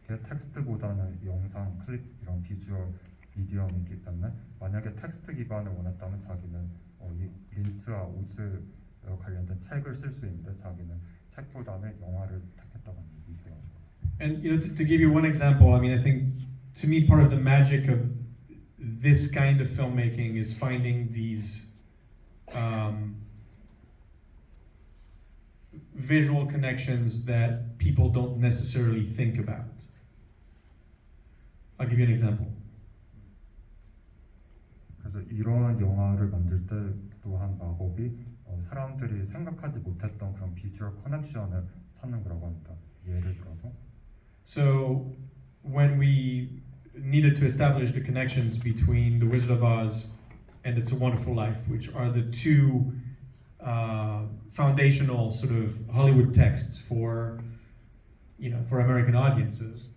게 텍스트보다는 영상, 클립 이런 비주얼 미디엄이기 때문에 만약에 텍스트 기반을 원했다면 자기는 린츠와 오즈 관련된 책을 쓸 수 있는데 자기는 책보다는 영화를 택했다고 합니다. 미디엄. And to give you one example, I think to me part of the magic of this kind of filmmaking is finding these visual connections that people don't necessarily think about. I'll give you an example. 그래서 이러한 영화를 만들 때 또한 마법이 사람들이 생각하지 못했던 그런 비주얼 커넥션을 찾는 거라고 합니다. 예를 들어서 So when we needed to establish the connections between The Wizard of Oz and It's a Wonderful Life, which are the two foundational sort of Hollywood texts for, you know, for American audiences.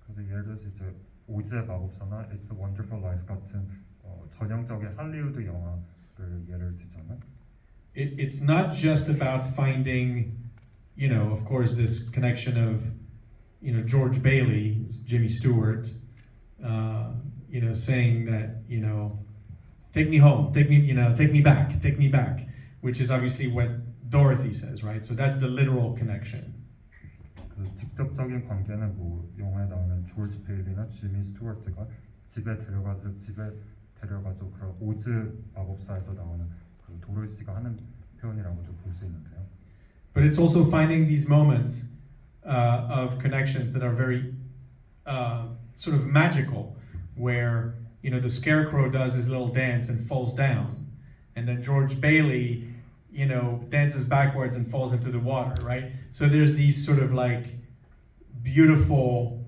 그래서 예를 들어서 이제 오즈의 마법사나 It's a Wonderful Life 같은 전형적인 할리우드 영화를 예를 들자면 It's not just about finding, you know, of course, this connection of, you know, George Bailey, Jimmy Stewart, you know, saying that, you know, take me home, take me, you know, take me back, which is obviously what Dorothy says, right? So that's the literal connection. 그 직접적인 관계는 뭐 영화에 나오는 조지 베일리나 지미 스튜어트가 집에 데려가죠. 그런 오즈 마법사에서 나오는 그 도로시가 하는 표현이라고도 볼 수 있는데요. But it's also finding these moments of connections that are very sort of magical, where, you know, the scarecrow does his little dance and falls down, and then George Bailey, you know, dances backwards and falls into the water, right? So there's these sort of like beautiful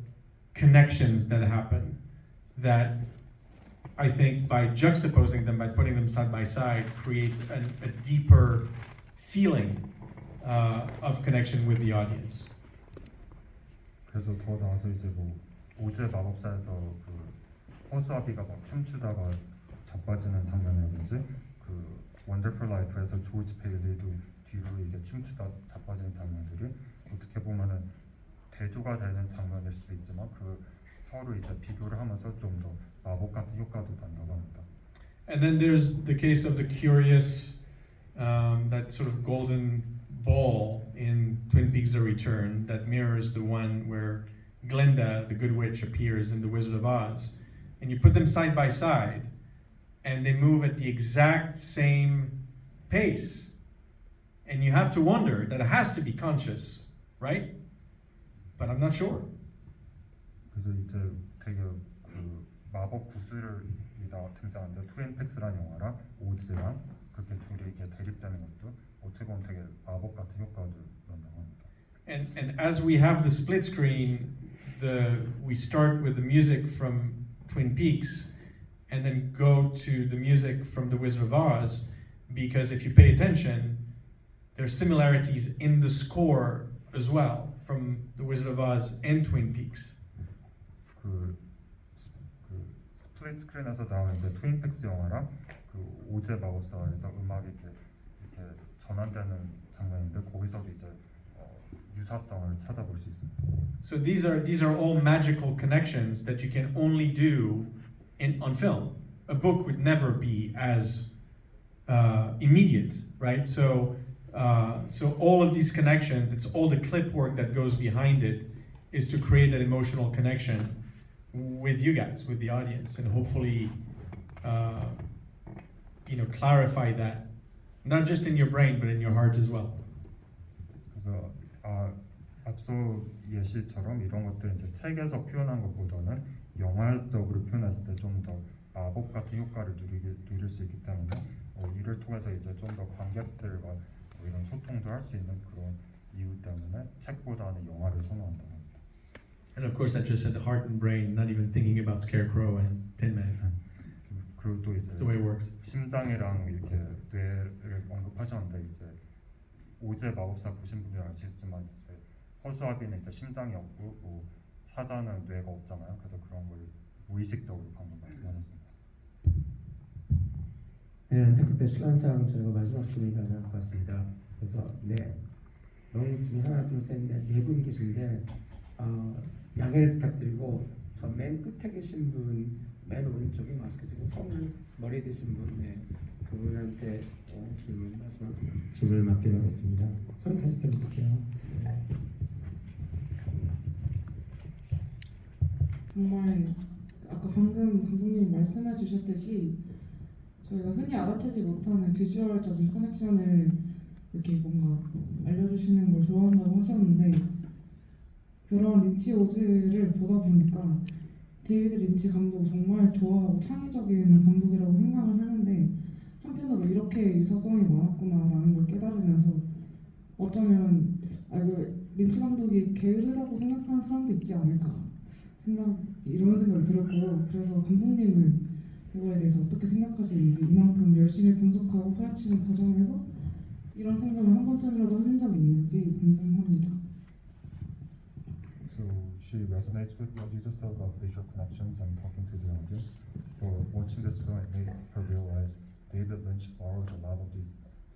connections that happen that I think by juxtaposing them, by putting them side by side, create a deeper feeling of connection with the audience. 그래서 더 나아서 이제 뭐 오즈의 마법사에서 그 허수아비가 막 춤추다가 자빠지는 장면이라든지 그 원더풀 라이프에서 조지 베일리도 뒤로 이게 춤추다 자빠지는 장면들이 어떻게 보면은 대조가 되는 장면일 수도 있지만 그 서로 이제 비교를 하면서 좀 더 마법 같은 효과도 난다고 합니다. And then there's the case of the curious, that sort of golden ball in Twin Peaks: The Return that mirrors the one where Glinda, the Good Witch, appears in The Wizard of Oz. And you put them side by side, and they move at the exact same pace. And you have to wonder that it has to be conscious, right? But I'm not sure. 그래서 이제 되게 그 마법 구슬이 등장하는데 트윈 픽스란 영화랑 오즈랑 그렇게 둘이 이렇게 대립되는 것도 어떻게 보면 되게 마법 같은 효과도 난다고 합니다. And as we have the split screen, we start with the music from Twin Peaks, and then go to the music from The Wizard of Oz, because if you pay attention, there's similarities in the score as well from The Wizard of Oz and Twin Peaks. 그 스플릿 스크린에서 나오는 이제 트윈 픽스 영화랑 그 오즈의 마법사에서 음악이 이렇게 전환되는 장면인데 거기서도 이제 유사성을 찾아볼 수 있습니다. So these are all magical connections that you can only do on film. A book would never be as immediate, right? So all of these connections, it's all the clip work that goes behind it, is to create that emotional connection with you guys, with the audience, and hopefully, you know, clarify that, not just in your brain, but in your heart as well. 그래서 앞서 예시처럼 이런 것들 이제 책에서 표현한 것보다는 영화적으로 표현했을 때 좀 더 마법 같은 효과를 누릴 수 있기 때문에 이를 통해서 이제 좀 더 관객들과 이런 소통도 할 수 있는 그런 이유 때문에 책보다는 영화를 선호한다고 합니다. And of course, I just said the heart and brain, not even thinking about Scarecrow and Tin Man. 그리고 또 이제 That's the way it works. 심장이랑 이렇게 뇌를 언급하셨는데 이제 오즈의 마법사 보신 분들 아시겠지만 이제 허수아비는 이제 심장이 없고 뭐 사자는 뇌가 없잖아요. 그래서 그런 걸 무의식적으로 방금 말씀하셨습니다. 네, 안타깝게 시간상 저희가 마지막 질문이 나올 것 같습니다. 그래서 너무 지금 하나 둘셋넷네 분 계신데 양해를 부탁드리고 저 맨 끝에 계신 분, 맨 오른쪽에 마스크 쓰고 선을 머리에 드신 분, 그분한테 질문을 맡기겠습니다. 손 다시 들어주세요. 정말 아까 방금 감독님이 말씀해 주셨듯이 저희가 흔히 알아채지 못하는 비주얼적인 커넥션을 이렇게 뭔가 알려주시는 걸 좋아한다고 하셨는데 그런 린치 오즈를 보다 보니까 데이비드 린치 감독 정말 좋아하고 창의적인 감독이라고 생각을 하는데 한편으로 이렇게 유사성이 많았구나라는 걸 깨달으면서 어쩌면 이거 린치 감독이 게으르다고 생각하는 사람도 있지 않을까 이런 생각이 들었고요. 그래서 감독님은 이거에 대해서 어떻게 생각하시는지 이만큼 열심히 분석하고 파헤치는 과정에서 이런 생각을 한 번쯤이라도 하신 적이 있는지 궁금합니다. So she resonates with what you just said about visual connections and talking to the audience. But watching this film, it made her realize David Lynch borrows a lot of these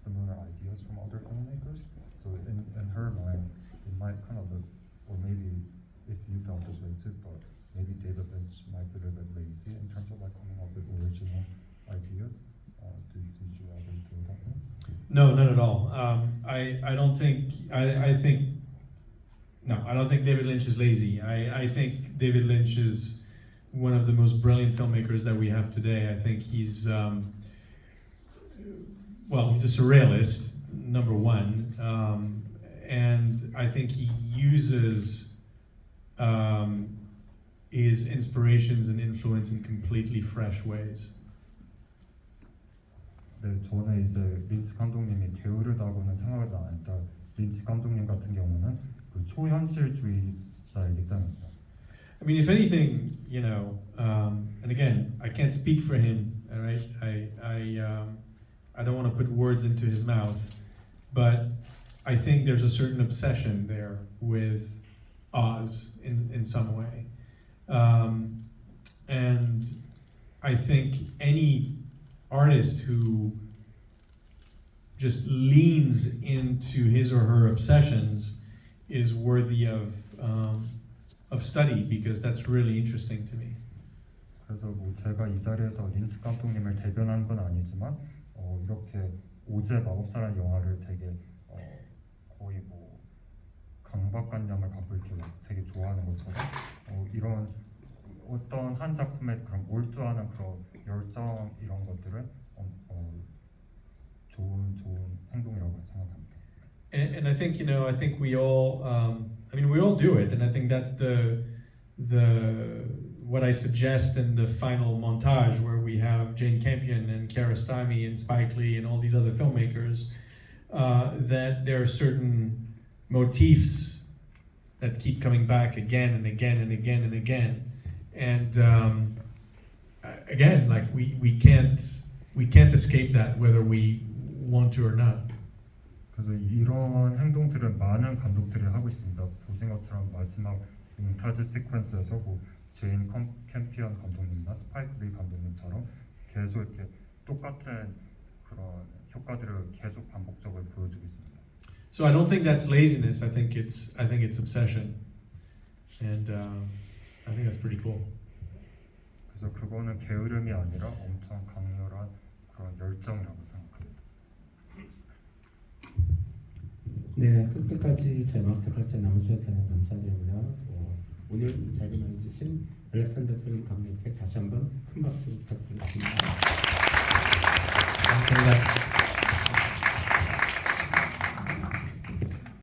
similar ideas from other filmmakers. So in her mind, it might kind of look, or maybe if you felt this way too, but maybe David Lynch might be a little bit lazy in terms of like coming up with original ideas. Did you ever feel that way? No, not at all. I don't think. I think. No, I don't think David Lynch is lazy. I think David Lynch is one of the most brilliant filmmakers that we have today. I think he's he's a surrealist, number one, and I think he uses his inspirations and influence in completely fresh ways. 네, 저는 이제 린치 감독님이 게으르다고는 생각을 안 했다. 린치 감독님 같은 경우는 그 초현실주의자이기 때문이죠. I mean, if anything, and again, I can't speak for him. All right, I don't want to put words into his mouth, but I think there's a certain obsession there with Oz in some way, and I think any artist who just leans into his or her obsessions is worthy of study because that's really interesting to me. 그래서 뭐 제가 이 자리에서 린치 감독님을 대변한 건 아니지만 이렇게 오즈의 마법사라는 영화를 되게 거의 뭐 강박관념을 갖고 이렇게 되게 좋아하는 것처럼 이런 어떤 한 작품에 그런 몰두하는 그런 열정 이런 것들은 좋은 행동이라고 생각합니다. And I think I think we all we all do it, and I think that's the what I suggest in the final montage where we have Jane Campion and Kiarostami and Spike Lee and all these other filmmakers, that there are certain motifs that keep coming back again and again and again and again, and again, like we can't escape that whether we want to or not. 그래서 이런 행동들은 많은 감독들이 하고 있습니다. 보신 것처럼 마지막 몽타주 시퀀스에서 뭐 제인 캠피언 감독님이나 스파이크 리 감독님처럼 계속 이렇게 똑같은 그런 효과들을 계속 반복적으로 보여주고 있습니다. So I don't think that's laziness. I think it's obsession, and I think that's pretty cool. 그래서 그거는 게으름이 아니라 엄청 강렬한 그런 열정이라고 생각합니다. 네, 끝까지 제 마스터클래스에 남으셔서 대단히 감사드리고요. 오늘 이 자리에 나와주신 알렉산드로 필름 감독님께 다시 한번 큰 박수 부탁드리겠습니다. 감사합니다.